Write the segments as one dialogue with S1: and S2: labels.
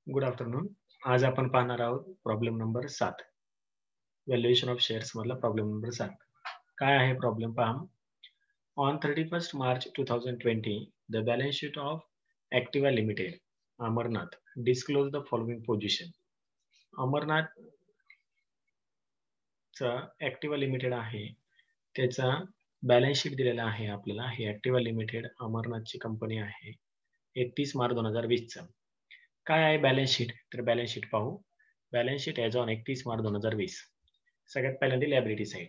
S1: Good afternoon. आज आपण पाहणार आहोत problem number 7. Valuation of shares मधला प्रॉब्लेम नंबर 7. काय आहे प्रॉब्लेम पहा. On 31st March 2020, the balance sheet of Activa Limited, Amarnath, disclosed the following position. अमरनाथचा Activa Limited आहे, त्याचा बॅलन्स शीट दिलेला आहे आपल्याला. ही Activa Limited अमरनाथची कंपनी आहे. 31 मार्च 2020 चा. काय आहे बॅलन्स शीट? तर बॅलन्स शीट पाहू. Balance sheet as on 31 March 2020. सगळ्यात पहिल्यांदा लायबिलिटी साइड.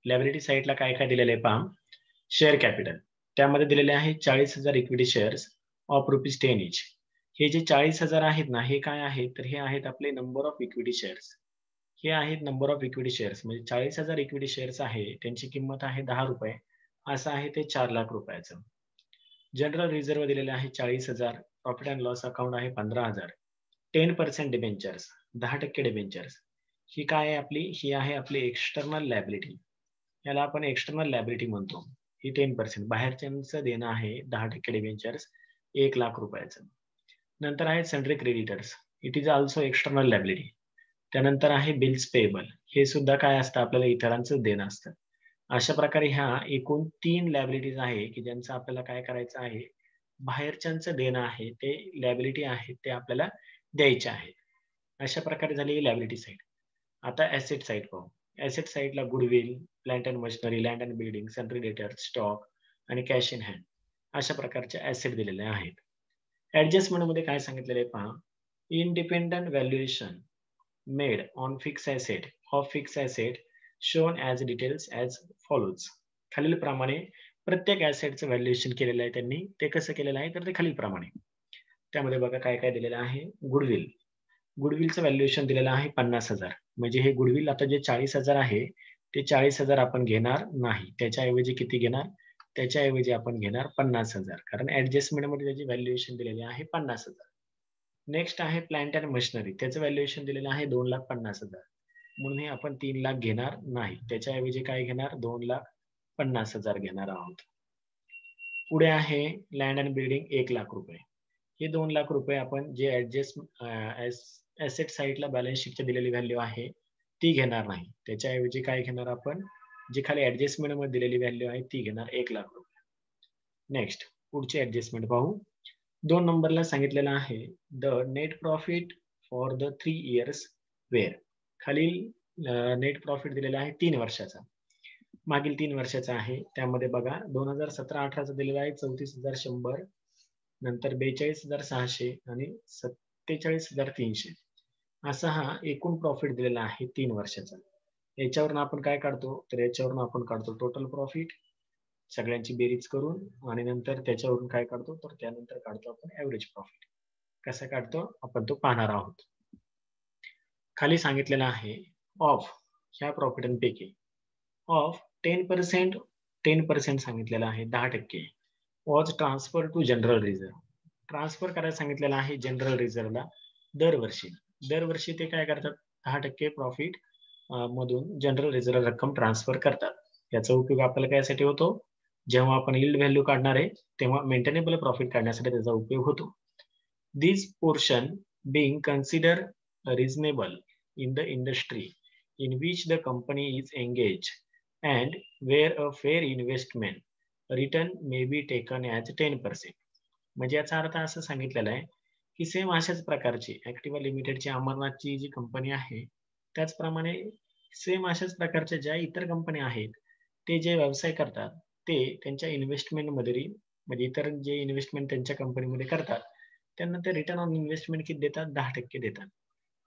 S1: लायबिलिटी साइडला काय काय दिलेलं आहे पहा. Share capital. त्यामध्ये दिलेले आहे 40,000 इक्विटी शेअर्स ऑफ ₹10 इच. हे जे 40,000 आहेत ना, हे काय आहेत? तर हे आहेत आपले नंबर ऑफ इक्विटी शेअर्स. हे आहेत नंबर ऑफ इक्विटी शेअर्स. म्हणजे 40,000 इक्विटी शेअर्स आहे, त्यांची किंमत आहे ₹10. असं आहे ते 4 लाख रुपयाचं. जनरल रिझर्व्ह दिलेले आहे 40,000. प्रॉफिट अँड लॉस अकाउंट आहे 15,000. 10% डिबेंचर्स, 10% डिबेंचर्स. ही काय आहे आपली? ही आहे आपली एक्सटर्नल लायबिलिटी. याला आपण एक्सटर्नल लायबिलिटी म्हणतो. ही 10% बाहेरच्यांचं देणं आहे 10% डिबेंचर्स 1 लाख रुपयाचं. नंतर आहे sundry creditors. It is also external liability. त्यानंतर आहे बिल्स पेएबल. हे सुद्धा काय असतं? आपल्याला इतरांचं देणं असतं. अशा प्रकारे ह्या एकूण 3 लायबिलिटीज आहे की ज्यांचं आपल्याला काय करायचं आहे? बाहेरच्यांचं देणं आहे, ते लायबिलिटी आहेत, ते आपल्याला द्यायचे आहेत. अशा प्रकारे झाली ही लायबिलिटी साइड. आता ॲसेट साइड पाहू. ॲसेट साइडला goodwill, plant and machinery, land and building, sundry debtors, stock आणि कॅश इन हँड अशा प्रकारचे ॲसेट दिलेले आहेत. ॲडजस्टमेंटमध्ये काय सांगितलेलं आहे पहा. Independent valuation made on fix asset of fix asset shown as details as follows. खालीलप्रमाणे प्रत्येक ॲसेटचं व्हॅल्युएशन केलेलं आहे त्यांनी. ते कसं केलेलं आहे? तर ते खालीलप्रमाणे. त्यामध्ये बघा काय काय दिलेलं आहे. गुडविल. गुडविलचं व्हॅल्युएशन दिलेलं आहे 50,000. म्हणजे हे गुडविल आता जे 40,000 आहे, ते 40,000 आपण घेणार नाही. त्याच्याऐवजी किती घेणार? त्याच्याऐवजी आपण घेणार 50,000. कारण ॲडजस्टमेंटमध्ये त्याची व्हॅल्युएशन दिलेली आहे 50,000. नेक्स्ट आहे प्लांट अँड मशिनरी. त्याचं व्हॅल्युएशन दिलेलं आहे 2,50,000. म्हणून हे आपण 3 लाख घेणार नाही. त्याच्याऐवजी काय घेणार? 2,50,000 घेणार आहोत. पुढे आहे लँड अँड बिल्डिंग 1 लाख रुपये. हे 2 लाख रुपये आपण जे ॲसेट साइडला बॅलन्स शीटची दिलेली व्हॅल्यू आहे, ती घेणार नाही. त्याच्याऐवजी काय घेणार आपण? जी खाली ॲडजस्टमेंटमध्ये दिलेली व्हॅल्यू आहे, ती घेणार 1 लाख रुपये. नेक्स्ट पुढची ॲडजस्टमेंट पाहू. 2 नंबरला सांगितलेलं आहे the net profit for the 3 years were. खालील नेट प्रॉफिट दिलेला आहे 3 वर्षाचा. मागील 3 वर्षाचा आहे. त्यामध्ये बघा 2017-18 चा दिलेला आहे 34,100, नंतर 42,600 आणि 47,300. असा हा एकूण प्रॉफिट दिलेला आहे 3 वर्षाचा. याच्यावरून आपण काय काढतो? तर याच्यावरून आपण काढतो टोटल प्रॉफिट सगळ्यांची बेरीज करून आणि नंतर त्याच्यावरून काय काढतो? तर त्यानंतर काढतो आपण एव्हरेज प्रॉफिट. कसा काढतो? आपण तो पाहणार आहोत. खाली सांगितलेलं आहे ऑफ ह्या प्रॉफिटांपैकी ऑफ 10% सांगितलेलं आहे 10% was transfer to general reserve. Transfer करायला सांगितलेलं आहे जनरल रिझर्व्हला दरवर्षी. दरवर्षी ते काय करतात? 10% प्रॉफिट मधून जनरल रिझर्व्ह रक्कम ट्रान्सफर करतात. याचा उपयोग आपल्याला कशासाठी होतो? जेव्हा आपण यील्ड व्हॅल्यू काढणार आहे, तेव्हा मेंटेनेबल प्रॉफिट काढण्यासाठी त्याचा उपयोग होतो. This portion being considered reasonable in the industry in which the company is engaged and where a fair investment return may be taken as 10%. म्हणजे याचा अर्थ असं सांगितलेला आहे की सेम अशाच प्रकारची ॲक्टिवा लिमिटेडची अमरनाथची जी कंपनी आहे, त्याचप्रमाणे सेम अशाच प्रकारच्या ज्या इतर कंपन्या आहेत, ते जे व्यवसाय करतात, ते त्यांच्या इन्व्हेस्टमेंटमध्ये म्हणजे इतर जे इन्व्हेस्टमेंट त्यांच्या कंपनीमध्ये करतात, त्यांना ते रिटर्न ऑन इन्व्हेस्टमेंट किती देतात? 10% देतात.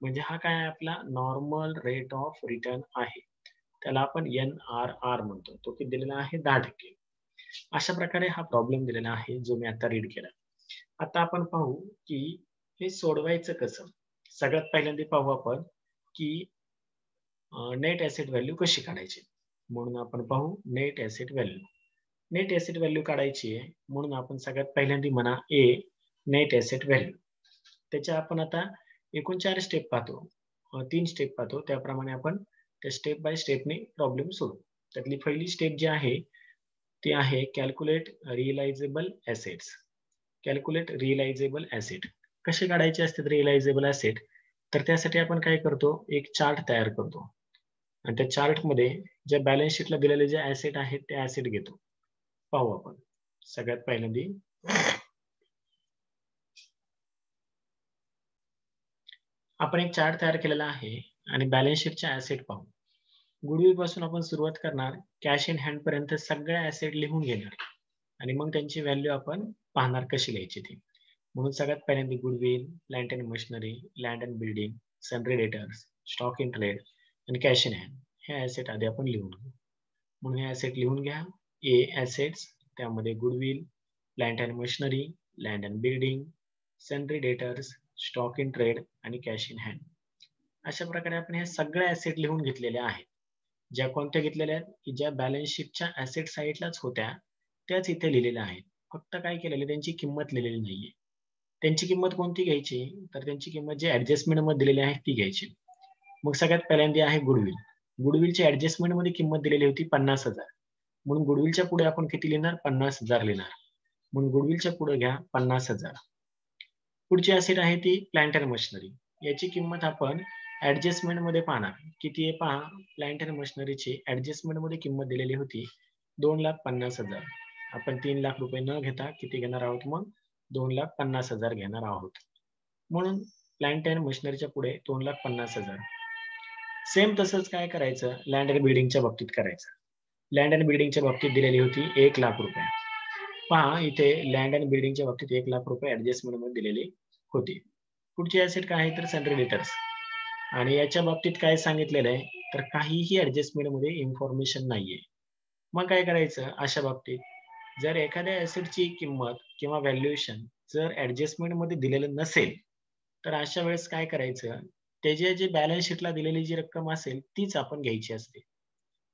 S1: म्हणजे हा काय आहे आपला नॉर्मल रेट ऑफ रिटर्न आहे. त्याला आपण NRR म्हणतो. तो किती दिलेला आहे? 10%. अशा प्रकारे हा प्रॉब्लेम दिलेला आहे, जो मी आता रीड केला. आता आपण पाहू की हे सोडवायचं कसं? सगळ्यात पहिल्यांदा पाहू आपण की नेट ॲसेट व्हॅल्यू कशी काढायची? म्हणून आपण पाहू net asset value. Net asset value काढायची आहे, म्हणून आपण सगळ्यात पहिल्यांदा म्हणा नेट ॲसेट व्हॅल्यू. त्याच्या आपण आता एकूण 4 स्टेप पाहतो. 3 स्टेप पाहतो. त्याप्रमाणे आपण त्या स्टेप बाय स्टेपने प्रॉब्लेम सोडवू. त्यातली पहिली स्टेप जी आहे, ती आहे calculate realisable assets. Calculate realisable asset. कसे काढायचे असते रिअलायझेबल ऍसेट, तर त्यासाठी आपण काय करतो, एक चार्ट तयार करतो आणि त्या चार्टमध्ये ज्या बॅलन्स शीटला दिलेले जे ऍसेट आहेत ते ऍसेट घेतो. पाहू आपण. सगळ्यात पहिल्यांदा आपण एक चार्ट तयार केलेला आहे आणि बॅलन्स शीटचे ऍसेट पाहू. गुडविल पासून आपण सुरुवात करणार, कॅश इन हँड पर्यंत सगळे ऍसेट लिहून घेणार आणि मग त्यांची व्हॅल्यू आपण पाहणार कशी लिहायची ती. म्हणून सगळ्यात पहिल्यांदा goodwill, plant and machinery, land and building, sundry debtors, stock in trade आणि कॅश इन हँड हे ऍसेट आधी आपण लिहून घेऊ. म्हणून हे ऍसेट लिहून घ्या. ए ऍसेट्स, त्यामध्ये goodwill, plant and machinery, land and building, sundry debtors, stock in trade आणि कॅश इन हँड. अशा प्रकारे आपण हे सगळे ऍसेट लिहून घेतलेले आहेत. ज्या कोणत्या घेतलेल्या आहेत की ज्या बॅलन्स शीटच्या ऍसेट साईडलाच होत्या त्याच इथे लिहिलेल्या आहेत. फक्त काय केलेलं, त्यांची किंमत लिहिलेली नाहीये. त्यांची किंमत कोणती घ्यायची, तर त्यांची किंमत जी ऍडजस्टमेंट मध्ये दिलेली आहे ती घ्यायची. मग सगळ्यात पहिल्यांदा आहे गुडविल. गुडविलची ऍडजस्टमेंट मध्ये किंमत दिलेली होती 50,000. म्हणून गुडविलच्या पुढे आपण किती लिहिणार, 50,000 लिहिणार. म्हणून गुडविलच्या पुढे घ्या 50,000. पुढची ऍसेट आहे ती प्लांट अँड मशिनरी. याची किंमत आपण ऍडजस्टमेंट मध्ये पाहणार. किती आहे पहा, प्लांट अँड मशिनरीची ऍडजस्टमेंट मध्ये किंमत दिलेली होती 2,50,000. आपण 3 लाख रुपये न घेता किती घेणार आहोत, मग 2,50,000 घेणार आहोत. म्हणून प्लांट अँड मशिनरीच्या पुढे 2,50,000. सेम तसंच काय करायचं, लँड अँड बिल्डिंगच्या बाबतीत करायचं. लँड अँड बिल्डिंगच्या बाबतीत दिलेली होती 1 लाख रुपये. पहा इथे लँड अँड बिल्डिंगच्या बाबतीत 1 लाख रुपये ऍडजस्टमेंट मध्ये दिलेली होती. पुढची ऍसेट काय आहे, तर सन्ड्री डेटर्स. आणि याच्या बाबतीत काय सांगितलेलं आहे, तर काहीही ऍडजस्टमेंट मध्ये इन्फॉर्मेशन नाहीये. मग काय करायचं अशा बाबतीत, जर एखाद्या ऍसेटची किंमत किंवा व्हॅल्युएशन जर ऍडजस्टमेंट मध्ये दिलेलं नसेल, तर अशा वेळेस काय करायचं, त्याची जी बॅलन्स शीटला दिलेली जी रक्कम असेल तीच आपण घ्यायची असते.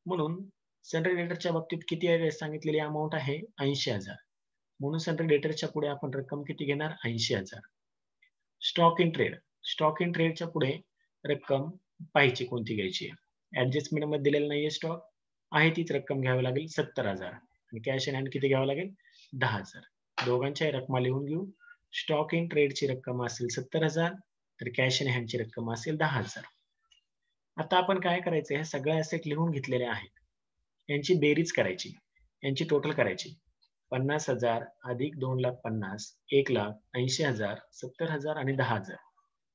S1: म्हणून सन्ड्री डेटरच्या बाबतीत किती आहे सांगितलेली अमाऊंट आहे 80,000. म्हणून सन्ड्री डेटरच्या पुढे आपण रक्कम किती घेणार, 80,000. Stock in trade. Stock in ट्रेडच्या पुढे रक्कम पाहिजे कोणती घ्यायची आहे. ऍडजस्टमेंट मध्ये दिलेलं नाहीये स्टॉक, आहे तीच रक्कम घ्यावी लागेल 70,000. आणि कॅश इन हँड किती घ्यावं लागेल, 10,000. दोघांच्याही रक्कमा लिहून घेऊ. स्टॉक इन ट्रेडची रक्कम असेल 70,000, तर कॅश इन हँडची रक्कम असेल 10,000. आता आपण काय करायचं, हे सगळे ऍसेट लिहून घेतलेले आहेत. यांची बेरीज करायची, यांची टोटल करायची. 50,000 अधिक 2,50,000, 1,80,000, 70,000 आणि 10,000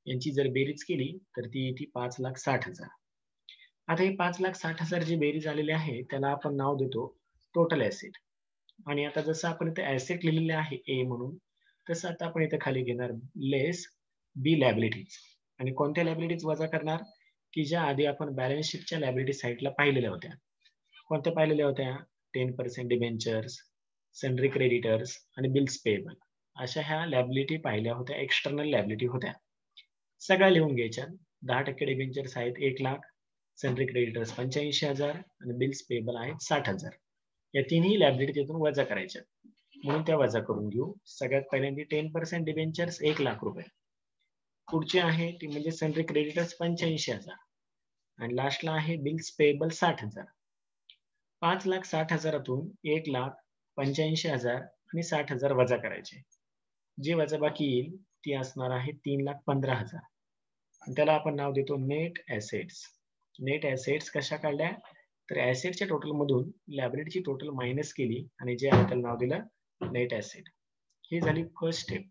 S1: यांची जर बेरीज केली तर ती येते 5,60,000. आता ही 5,60,000 जी बेरीज आलेली आहे त्याला आपण नाव देतो टोटल ऍसेट. आणि आता जसं आपण इथे ऍसेट लिहिलेले आहे ए म्हणून, तसं आता आपण इथे खाली घेणार लेस बी लॅबिलिटीज. आणि कोणत्या लॅबिलिटीज वजा करणार, की ज्या आधी आपण बॅलन्स शीटच्या लॅबिलिटी साईडला पाहिलेल्या होत्या. कोणत्या पाहिलेल्या होत्या, 10% डिबेंचर्स, सन्ड्री क्रेडिटर्स आणि बिल्स पेएबल. अशा ह्या लॅबिलिटी पाहिल्या होत्या, एक्सटर्नल लॅबिलिटी होत्या. सगळ्या लिहून घ्यायच्या. 10% डिबेंचर्स आहेत 1 लाख, सन्ड्री क्रेडिटर्स 85,000 आणि बिल्स पेएबल आहेत 60,000. या तिन्ही लॅबिलिटी तिथून वजा करायच्या. म्हणून त्या वजा करून घेऊ. सगळ्यात पहिल्यांदा 10% डिबेंचर्स 1 लाख रुपये. पुढची आहे ती म्हणजे सन्ड्री क्रेडिटर्स 85,000 आणि लास्टला आहे बिल्स पेएबल 60,000. 5,60,000तून 1,85,000 आणि 60,000 वजा करायचे. जे वजाबाकी येईल ती असणार आहे 3,15,000. आणि त्याला आपण नाव देतो नेट ऍसेट्स. नेट ऍसेट्स कशा काढल्या, तर ऍसेटच्या टोटल मधून लॅबिलिटीची टोटल मायनस केली आणि जे आहे त्याला नाव दिलं नेट ऍसेट. ही झाली फर्स्ट स्टेप,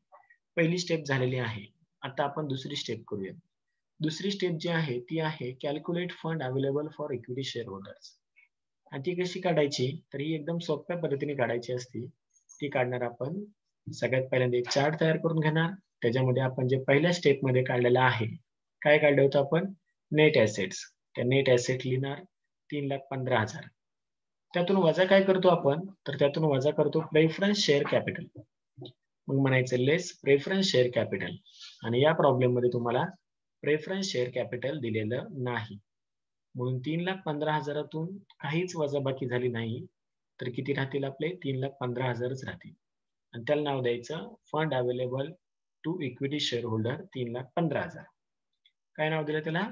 S1: पहिली स्टेप झालेली आहे. आता आपण दुसरी स्टेप करूया. दुसरी स्टेप जी आहे ती आहे calculate fund available for equity share holders. आणि ती कशी काढायची, तर ही एकदम सोप्या पद्धतीने काढायची असते. ती काढणार आपण सगळ्यात पहिल्यांदा एक चार्ट तयार करून घेणार. त्याच्यामध्ये आपण जे पहिल्या स्टेप मध्ये काढलेलं आहे, काय काढलं होतं आपण, नेट ऍसेट्स. त्या नेट ऍसेट लिहिणार 3,15,000. त्यातून वजा काय करतो आपण, तर त्यातून वजा करतो प्रेफरन्स शेअर कॅपिटल. मग म्हणायचं लेस प्रेफरन्स शेअर कॅपिटल. आणि या प्रॉब्लेम मध्ये तुम्हाला प्रेफरन्स शेअर कॅपिटल दिलेलं नाही. म्हणून 3,15,000तून काहीच वजाबाकी झाली नाही, तर किती राहतील आपले, 3,15,000च राहतील. आणि त्याला नाव द्यायचं fund available to equity share holder 3,15,000. काय नाव दिलं त्याला,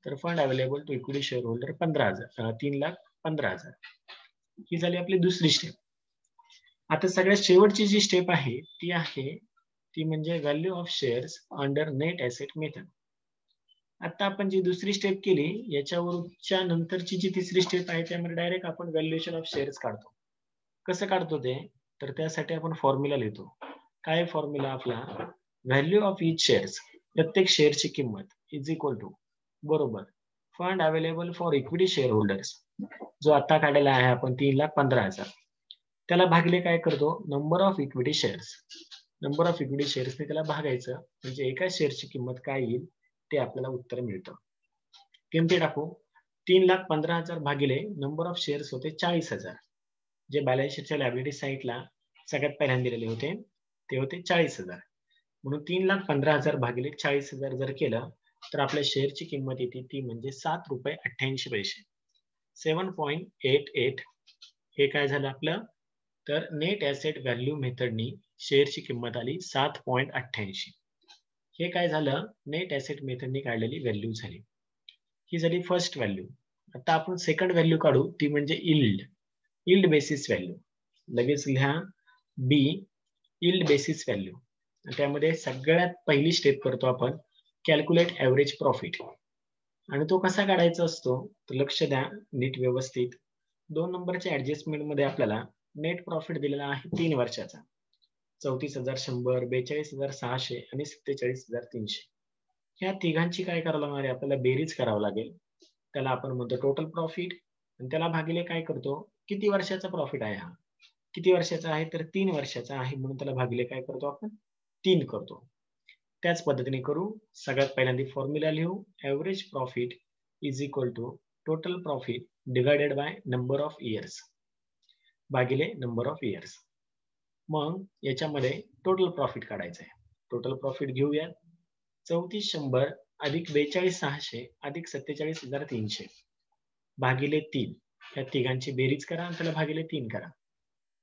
S1: तर fund available to equity share holder 3,15,000. ही झाली आपली दुसरी स्टेप. आता सगळ्यात शेवटची जी स्टेप आहे ती म्हणजे value of shares under net asset method. आता आपण जी दुसरी स्टेप केली याच्यावरच्या नंतरची जी तिसरी स्टेप आहे त्यामध्ये डायरेक्ट आपण व्हॅल्युएशन ऑफ शेअर्स काढतो. कसं काढतो ते? तर त्यासाठी आपण फॉर्म्युला लिहितो. काय फॉर्म्युला आपला? व्हॅल्यू ऑफ इच शेअर्स, प्रत्येक शेअरची किंमत इज इक्वल टू बरोबर fund available for equity share holders, जो आता काढलेला आहे आपण 3,15,000, त्याला भागले काय करतो? Number of equity shares. Number of equity शेअर्सने त्याला भागायचं म्हणजे एका शेअरची किंमत काय येईल ते आपल्याला उत्तर मिळतं. किमती टाकू. 3,15,000 भागिले नंबर ऑफ शेअर्स होते 40,000, जे बॅलन्स शीटच्या लायबिलिटी साईडला सगळ्यात पहिल्यांदा दिलेले होते ते होते 40,000. म्हणून 3,15,000 भागिले 40,000 जर केलं तर आपल्या शेअरची किंमत येते ती म्हणजे ₹7.88. 7.88 हे काय झालं आपलं? तर नेट ॲसेट व्हॅल्यू मेथडनी शेअरची किंमत आली 7.88. हे काय झालं? नेट ॲसेट मेथडनी काढलेली व्हॅल्यू झाली. ही झाली फर्स्ट व्हॅल्यू. आता आपण सेकंड व्हॅल्यू काढू, ती म्हणजे यील्ड बेसिस व्हॅल्यू. लगेच लिहा बी, यील्ड बेसिस व्हॅल्यू. त्यामध्ये सगळ्यात पहिली स्टेप करतो आपण कॅल्क्युलेट ॲव्हरेज प्रॉफिट. आणि तो कसा काढायचा असतो? तर लक्ष द्या नीट व्यवस्थित. 2 नंबरच्या ॲडजस्टमेंटमध्ये आपल्याला नेट प्रॉफिट दिलेला आहे 3 वर्षाचा. 34,100, 42,600 आणि 47,300. ह्या तिघांची काय करावं लागणार आहे? आपल्याला बेरीज करावं लागेल. त्याला आपण म्हणतो टोटल प्रॉफिट आणि त्याला भागिले काय करतो? किती वर्षाचा प्रॉफिट आहे हा? किती वर्षाचा आहे? तर 3 वर्षाचा आहे म्हणून त्याला भागिले काय करतो आपण? 3 करतो. त्याच पद्धतीने करू. सगळ्यात पहिल्यांदा फॉर्म्युला लिहू. Average profit is equal to total profit divided by number of years भागिले नंबर ऑफ इयर्स. मग याच्यामध्ये टोटल प्रॉफिट काढायचं आहे. टोटल प्रॉफिट घेऊयात. 34,100 अधिक 42,600 अधिक 47,300 भागिले 3. या तिघांची बेरीज करा आणि त्याला भागिले 3 करा.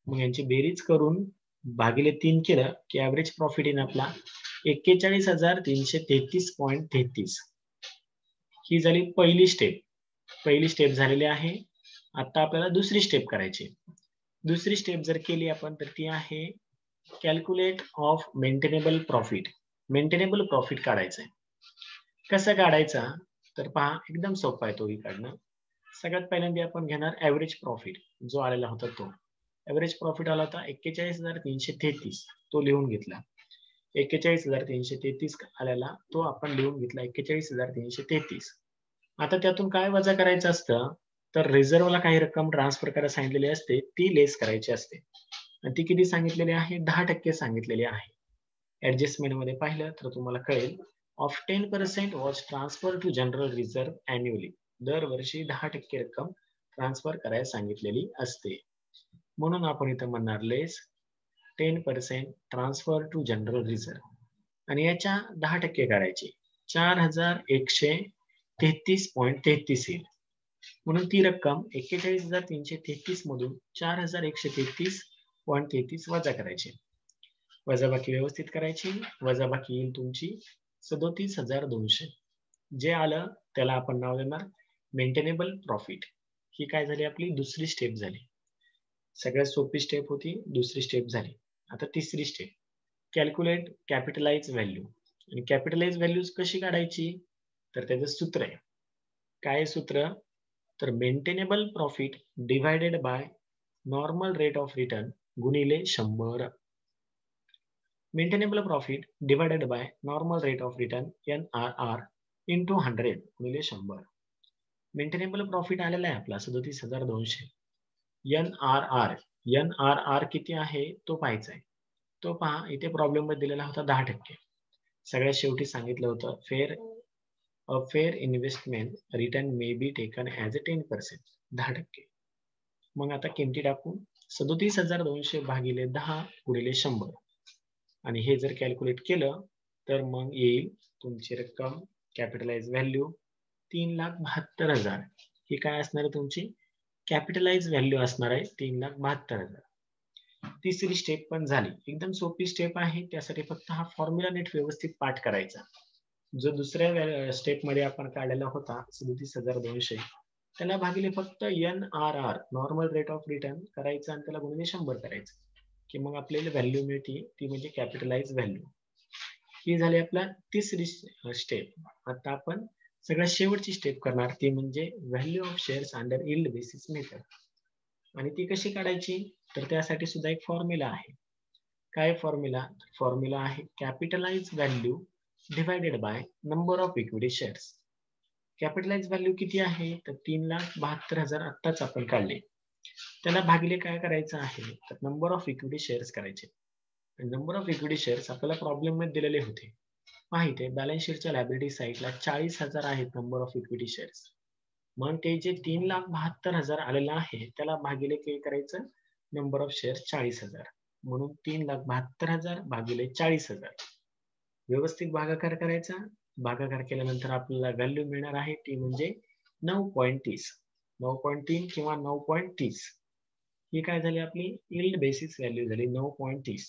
S1: मग यांची बेरीज करून भागिले 3 केलं की ॲव्हरेज प्रॉफिट येईल आपला 41,333.33. ही झाली पहिली स्टेप. पहिली स्टेप झालेली आहे. आता आपल्याला दुसरी स्टेप करायची. दुसरी स्टेप जर केली आपण तर ती आहे calculate of maintainable profit. Maintainable profit काढायचं आहे. कसं काढायचा? तर पहा एकदम सोपा आहे तोही काढणं. सगळ्यात पहिल्यांदा आपण घेणार ॲव्हरेज प्रॉफिट जो आलेला होता तो. ॲव्हरेज प्रॉफिट आला होता 41,333. तो लिहून घेतला. 41,333 आलेला तो आपण लिहून घेतला 41,333. आता त्यातून काय वजा करायचं असतं? तर रिझर्व्हला काही रक्कम ट्रान्सफर करायला सांगितलेली असते ती लेस करायची असते. आणि ती किती सांगितलेली आहे? 10% सांगितलेली आहे. ॲडजस्टमेंटमध्ये पाहिलं तर तुम्हाला कळेल of 10% was transfer to general reserve annually. दरवर्षी 10% रक्कम ट्रान्सफर करायला सांगितलेली असते. म्हणून आपण इथं म्हणणार लेस 10% ट्रान्सफर टू जनरल रिझर्व्ह आणि याच्या 10% काढायची 4,133.33 येईल. म्हणून ती रक्कम 41,333 मधून 4,133.33 वजा करायची. वजाबाकी व्यवस्थित करायची. वजाबाकी येईल तुमची 37,200. जे आलं त्याला आपण नाव देणार मेंटेनेबल प्रॉफिट. ही काय झाली? आपली दुसरी स्टेप झाली. सगळ्यात सोपी स्टेप होती. दुसरी स्टेप झाली. आता तिसरी स्टेप कॅल्क्युलेट कॅपिटलाइज व्हॅल्यू. आणि कॅपिटलाइज व्हॅल्यूज कशी काढायची? तर त्याचं सूत्र आहे. काय सूत्र? तर maintainable profit divided by normal rate of return गुणिले 100. Maintainable profit divided by normal rate of return NRR into 100 गुणिले 100. मेंटेनेबल प्रॉफिट आलेला आहे आपला 37,200. NRR किती आहे तो पाहायचा आहे. तो पहा इथे प्रॉब्लेम मध्ये दिलेला होता 10%. सगळ्यात शेवटी सांगितलं होतं fair investment return may be taken as a 10%. 10%. मग आता किमती टाकू. 37,200 भागिले 10 गुणिले 100 आणि हे जर कॅल्क्युलेट केलं तर मग येईल तुमची रक्कम कॅपिटलाइज व्हॅल्यू 3,72,000. ही काय असणार आहे तुमची? कॅपिटलाइज व्हॅल्यू असणार आहे 3,72,000. तिसरी स्टेप पण झाली. एकदम सोपी स्टेप आहे. त्यासाठी फक्त हा फॉर्म्युला नीट व्यवस्थित पाठ करायचा. जो दुसऱ्या स्टेपमध्ये आपण काढलेला होता 37,200 त्याला भागिले फक्त NRR normal rate of return करायचं आणि त्याला गुणिले 100 करायचं की मग आपल्याला व्हॅल्यू मिळते ती म्हणजे कॅपिटलाइज व्हॅल्यू. ही झाली आपला तिसरी स्टेप. आता आपण सगळ्यात शेवटची स्टेप करणार ती म्हणजे value of shares under yield basis method. आणि ती कशी काढायची? तर त्यासाठी सुद्धा एक फॉर्म्युला आहे. काय फॉर्म्युला? फॉर्म्युला आहे capitalise value divided by number of equity shares. Capitalise value किती आहे? तर 3,72,000 आत्ताच आपण काढले. त्याला भागिले काय करायचं आहे? तर नंबर ऑफ इक्विटी शेअर्स करायचे. नंबर ऑफ इक्विटी शेअर्स आपल्याला प्रॉब्लेम मध्ये दिलेले होते. माहिती आहे बॅलन्स शीटच्या लायबिलिटी साईडला 40,000 आहेत नंबर ऑफ इक्विटी शेअर्स. मग ते जे 3,72,000 आलेलं आहे त्याला भागिले काय करायचं? Number of shares 40,000. म्हणून 3,72,000 भागिले 40,000. व्यवस्थित भागाकार करायचा. भागाकार केल्यानंतर आपल्याला व्हॅल्यू मिळणार आहे ती म्हणजे 9.30. 9.3 किंवा 9.30. ही काय झाली आपली यील्ड बेसिस व्हॅल्यू झाली 9.30.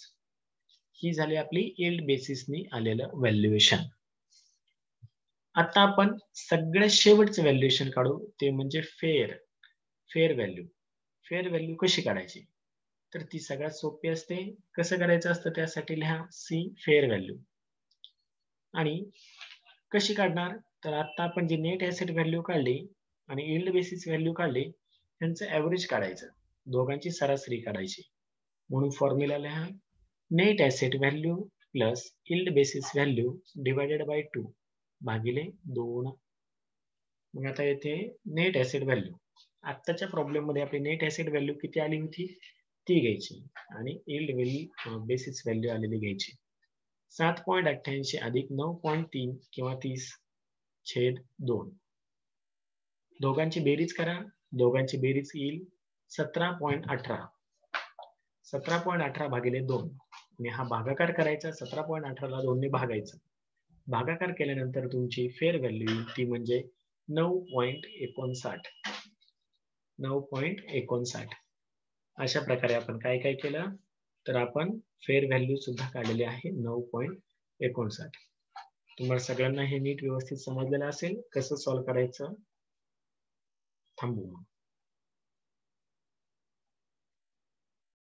S1: ही झाली आपली यील्ड बेसिसनी आलेलं व्हॅल्युएशन. आता आपण सगळ्यात शेवटचं व्हॅल्युएशन काढू ते म्हणजे फेअर व्हॅल्यू. फेअर व्हॅल्यू कशी काढायची? तर ती सगळ्यात सोपी असते. कसं करायचं असतं त्यासाठी लिहा सी फेअर व्हॅल्यू. आणि कशी काढणार? तर आता आपण जी नेट ॲसेट व्हॅल्यू काढली आणि यील्ड बेसिस व्हॅल्यू काढली त्यांचं ॲव्हरेज काढायचं. दोघांची सरासरी काढायची. म्हणून फॉर्म्युला लिहा net asset value plus yield basis value divided by 2 भागिले 2. मग आता येथे नेट ॲसेट व्हॅल्यू आत्ताच्या प्रॉब्लेम मध्ये आपली नेट ॲसेट व्हॅल्यू किती आली होती ती घ्यायची आणि यील्ड बेसिस व्हॅल्यू आलेली घ्यायची. 7.88 अधिक 9.3 किंवा 30/2. दोघांची बेरीज करा. दोघांची बेरीज येईल 17.18. 17.18 भागिले 2 आणि हा भागाकार करायचा. 17.18 ला 2 ने भागायचं. भागाकार केल्यानंतर तुमची फेअर व्हॅल्यू येईल ती म्हणजे 9.59. 9.59. अशा प्रकारे आपण काय काय केलं तर आपण फेअर व्हॅल्यू सुद्धा काढलेली आहे 9.59. तुम्हाला सगळ्यांना हे नीट व्यवस्थित समजलेलं असेल. कसं सॉल्व्ह करायचं? थांबू.